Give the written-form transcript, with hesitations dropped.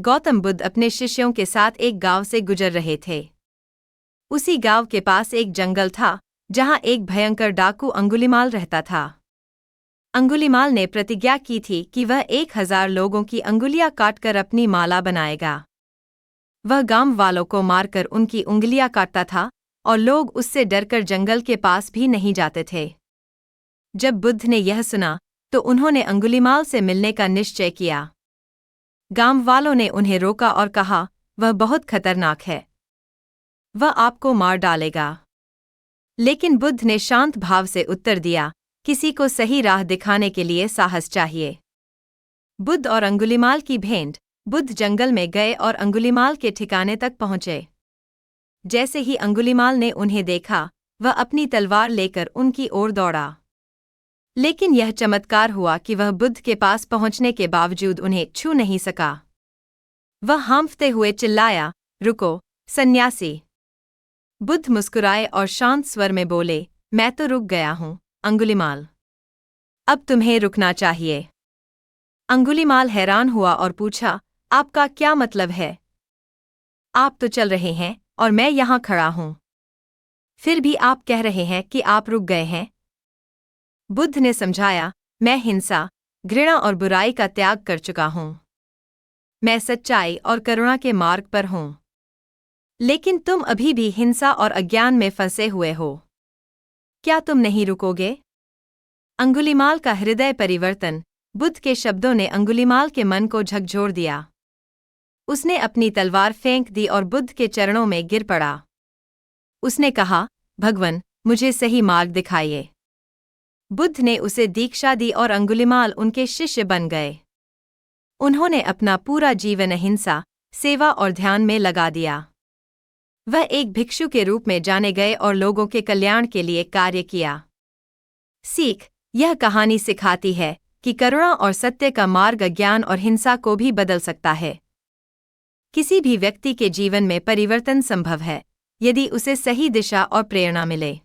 गौतम बुद्ध अपने शिष्यों के साथ एक गांव से गुजर रहे थे। उसी गांव के पास एक जंगल था जहां एक भयंकर डाकू अंगुलीमाल रहता था। अंगुलीमाल ने प्रतिज्ञा की थी कि वह 1000 लोगों की अंगुलियां काटकर अपनी माला बनाएगा। वह गांव वालों को मारकर उनकी उंगलियां काटता था और लोग उससे डरकर जंगल के पास भी नहीं जाते थे। जब बुद्ध ने यह सुना तो उन्होंने अंगुलीमाल से मिलने का निश्चय किया। गांव वालों ने उन्हें रोका और कहा, वह बहुत खतरनाक है, वह आपको मार डालेगा। लेकिन बुद्ध ने शांत भाव से उत्तर दिया, किसी को सही राह दिखाने के लिए साहस चाहिए। बुद्ध और अंगुलीमाल की भेंट। बुद्ध जंगल में गए और अंगुलीमाल के ठिकाने तक पहुंचे। जैसे ही अंगुलीमाल ने उन्हें देखा, वह अपनी तलवार लेकर उनकी ओर दौड़ा। लेकिन यह चमत्कार हुआ कि वह बुद्ध के पास पहुंचने के बावजूद उन्हें छू नहीं सका। वह हांफते हुए चिल्लाया, रुको, सन्यासी। बुद्ध मुस्कुराए और शांत स्वर में बोले, मैं तो रुक गया हूं, अंगुलीमाल। अब तुम्हें रुकना चाहिए। अंगुलीमाल हैरान हुआ और पूछा, आपका क्या मतलब है? आप तो चल रहे हैं और मैं यहां खड़ा हूं। फिर भी आप कह रहे हैं कि आप रुक गए हैं। बुद्ध ने समझाया, मैं हिंसा, घृणा और बुराई का त्याग कर चुका हूं। मैं सच्चाई और करुणा के मार्ग पर हूं। लेकिन तुम अभी भी हिंसा और अज्ञान में फंसे हुए हो। क्या तुम नहीं रुकोगे? अंगुलीमाल का हृदय परिवर्तन। बुद्ध के शब्दों ने अंगुलीमाल के मन को झकझोर दिया। उसने अपनी तलवार फेंक दी और बुद्ध के चरणों में गिर पड़ा। उसने कहा, भगवन, मुझे सही मार्ग दिखाइए। बुद्ध ने उसे दीक्षा दी और अंगुलीमाल उनके शिष्य बन गए। उन्होंने अपना पूरा जीवन अहिंसा, सेवा और ध्यान में लगा दिया। वह एक भिक्षु के रूप में जाने गए और लोगों के कल्याण के लिए कार्य किया। सीख। यह कहानी सिखाती है कि करुणा और सत्य का मार्ग अज्ञान और हिंसा को भी बदल सकता है। किसी भी व्यक्ति के जीवन में परिवर्तन संभव है, यदि उसे सही दिशा और प्रेरणा मिले।